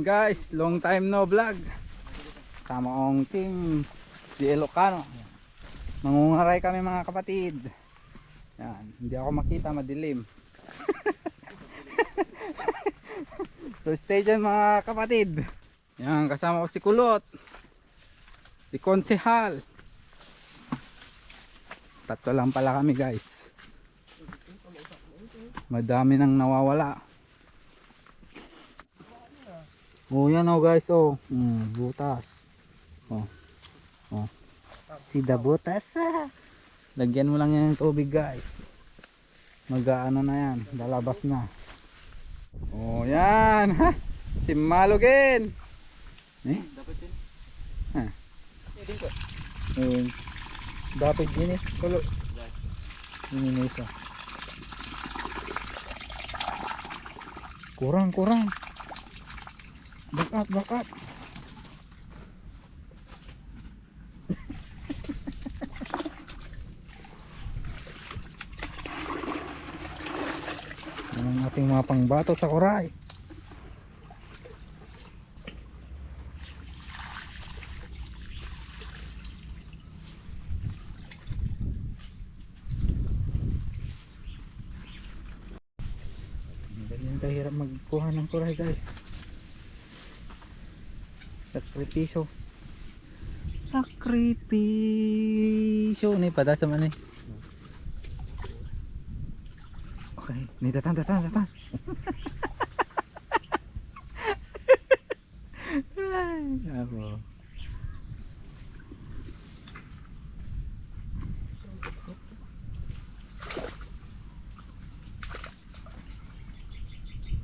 Yan guys, long time no vlog. Sama kong team di Ilocano. Mangungaray kami mga kapatid. Yan, hindi ako makita, madilim. So stay dyan mga kapatid. Yan, kasama ko si Kulot, si Konsehal. Tatlo lang pala kami guys. Madami nang nawawala. Oh yan oh guys oh. Butas. Oh. Oh. Sida butas. Lagyan mo lang yan ng tubig guys. Mag-aano na yan, lalabas na. Oh yan. Ha? Si Malugin. Eh? Dapat din. Ha. Hindi ko. Dapat ginis kulo. Ginis oh. Kurang. Back up. Ang ating mga pangbato sa kuray. Ganyan kahirap magkuha ng kuray guys. Sakripisyo ni pada sa man eh. Okay, ni tatan. Ako.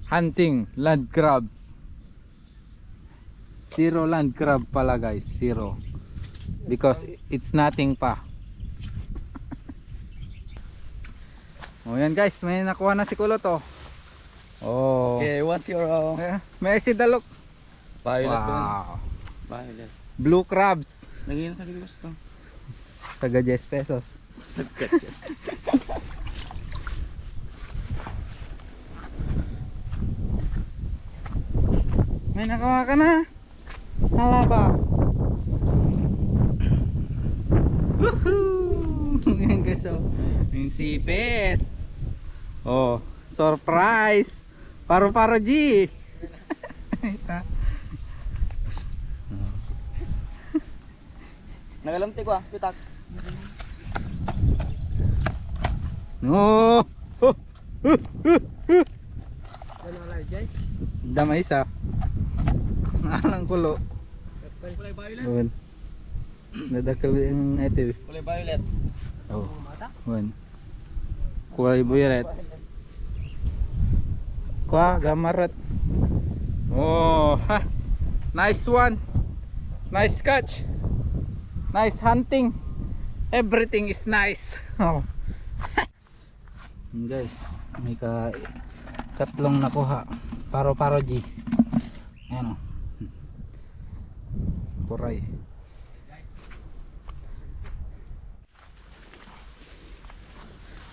Hunting land crabs. Zero land crab pala guys, zero. Because it's nothing pa. Oh yan guys, may nakuha na si Kulot oh. Oh. Okay, what's your May sidalok. violet one? Wow. Violet. Blue crabs. Lagyan sa libos to. Saga 10 pesos. Sagkat yes. May nakuha ka na. Halaba. Woohoo! Yan guys oh. Yung sipit. Oh, surprise. Paro G. Nagalamti ko pitak. No. Ano wala jay? Damay isa. Alang kulo. Kulay violet. Yun. Nadakal yung ito. Kulay violet. Oh. Yun. Kulay violet. Kuha, gamarot. Oh, ha. Nice one. Nice catch. Nice hunting. Everything is nice. Oh. Guys, may tatlong nakuha. Paro G. Ayan oh. Kuray.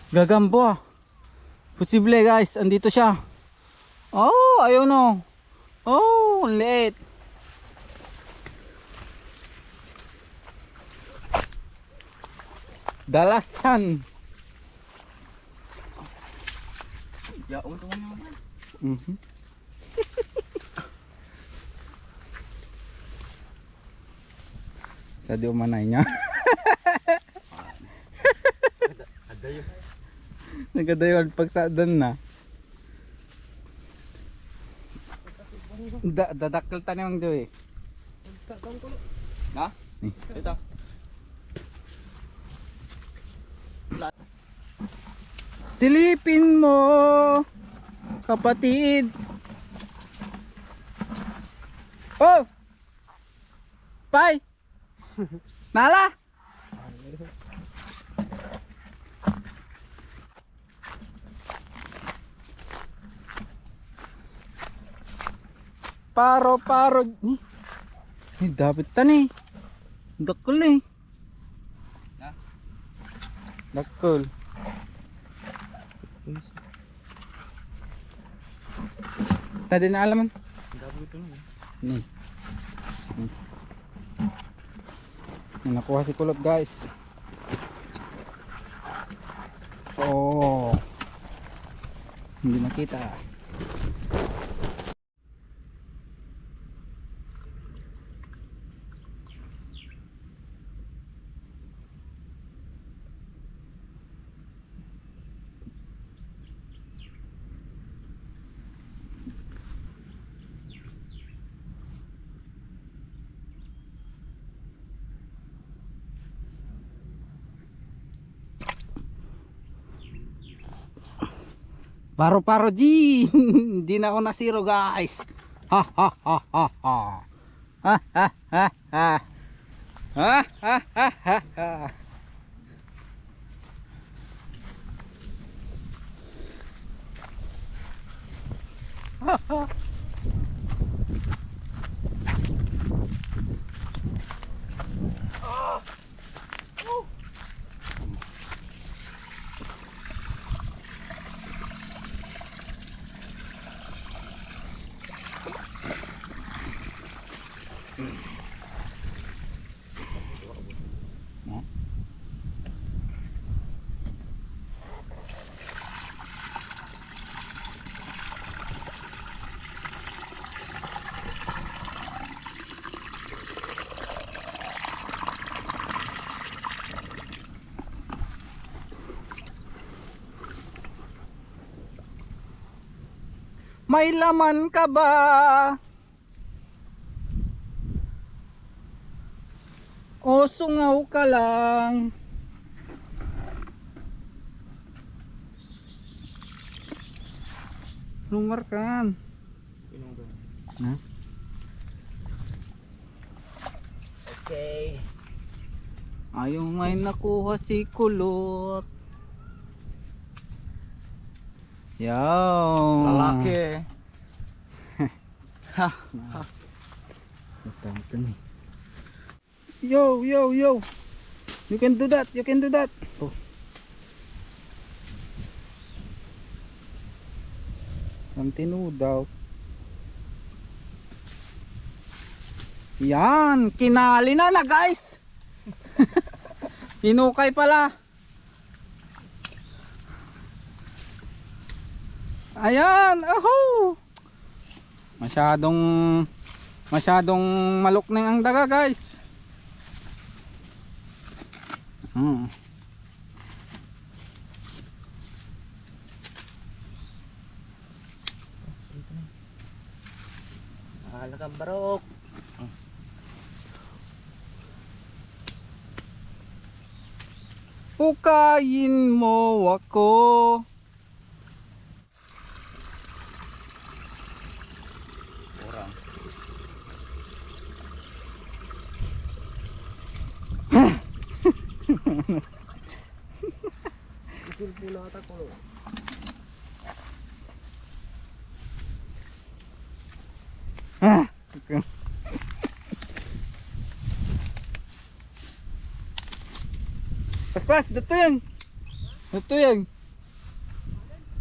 Gagambo ah. Posible guys, andito siya. Oh, ayun oh. Oh, liit. Dalasan. Ya, untung mo. Sa di umanay niya. Adayo. Nagadayon pagsadan na. Dadakkel tanim ang doy. Na? Ito. Silipin mo, kapatid. Oh! Pai! Nala! Paro. Ni dapat tani. Dakkel ni. Ha? Dakkel. Tadi na alaman. Dapat ito. Ni. May nakuha si kulot guys. Oh. Hindi nakita. Paro-paro G. Hindi na ako nasiro guys. Ha ha ha ha ha. Ha ha ha ha. Ha ha ha ha ha. Ha ha. May laman ka ba? O sungaw ka lang? Lumarkan. Na? Okay. Ayaw may nakuha si kulot. Yaw. Lalaki. Ha. Ito ni. Yo, yo, yo. You can do that. You can do that. Oh. Ang tinudaw. Yan. Kinali na guys. Hinukay pala. Ayan. Aho. Masyadong malok na ang daga guys. Ahala kang barok. Pukayin mo ako. Kurang. Isil pula ata ko. Pas, dito yan. Dito yan.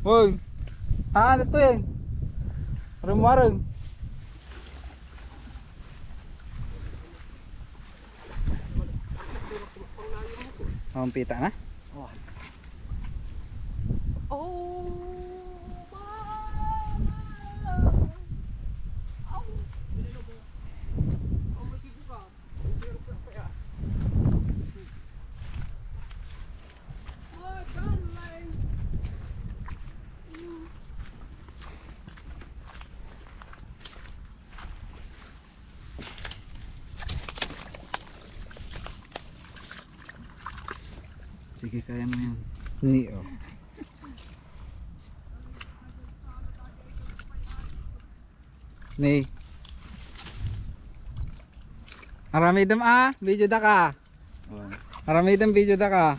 Hoy. Dito yan. Warang-warang. Pita na? Sige, kaya mo yan. Niyo. Ni. Aramidam video da ka. Aramidam video da ka.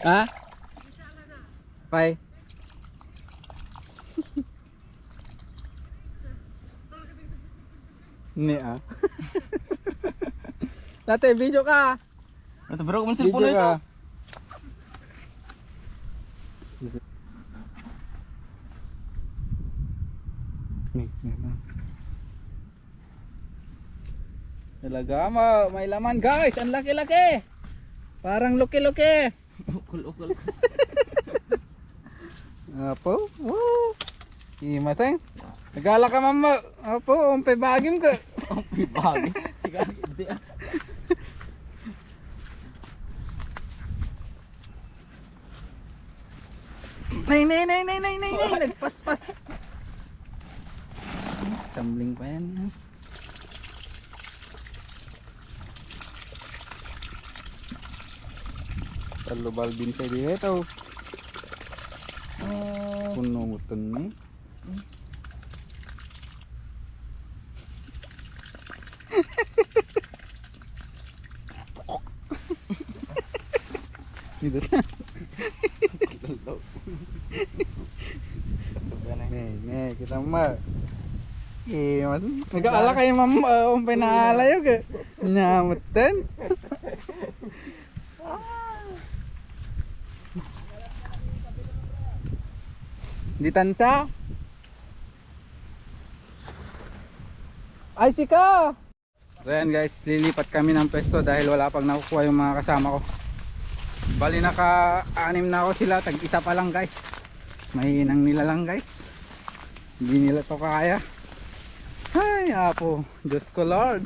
Ha? Bye. Ni Dati video ka. Ito bro, kung Video cellphone ka. ito. Talaga may laman guys. Ang laki-laki. Parang luki-luki. Ukol-ukol. Apo. Woo. Imaseng. Nagala ka mama. Apo, umpay bagim ka. Umpay bagim. Sige, hindi ah. Nay. Nagpaspas. Tumbling pa yan. Talo balbin sa dito. Puno muton ni. Dito na. Nih, kita mah. Mas nag-aala kayo ma'am, umpay na alayo ka. Nyamutan. Di tansa. Ay sika. So yan guys, lilipat kami ng pwesto dahil wala pang nakukuha yung mga kasama ko. Bali naka-anim na ako sila, tag-isa pa lang guys. Mahinang nila lang guys. Hindi nila to kaya. Ay apo, Diyos ko Lord.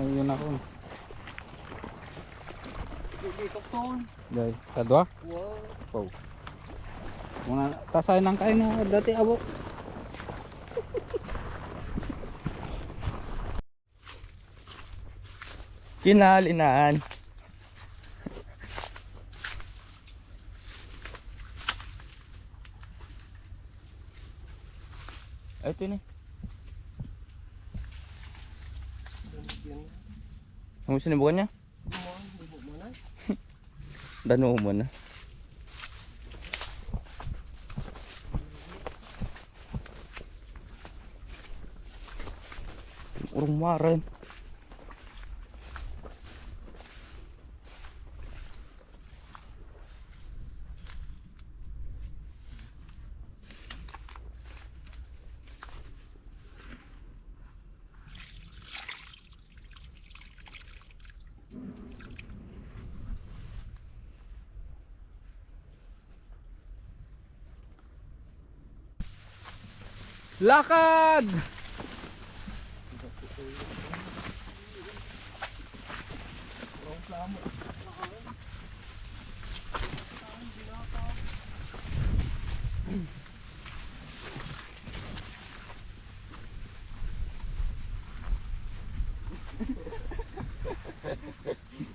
Yun ako. Dahil, kadwa? Wow. Wow. Muna tasay ng kain mo dati abo. Kinalinaan. Ay, ito ni. Ang sinibukan niya? Dano mo na. Urong maran. Lakad!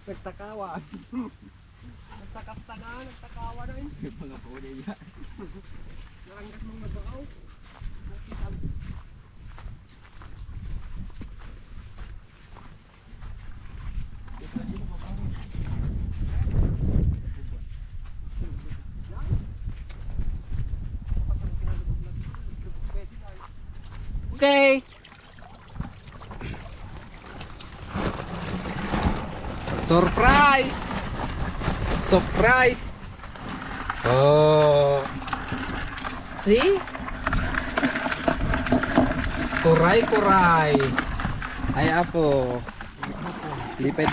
Nagtakawa. Nagtakawa na yun. Mga puli yan. Naranggas mong nagbahaw. Okay. Surprise! Surprise! Oh. See? Kuray. Ay apo. Lipay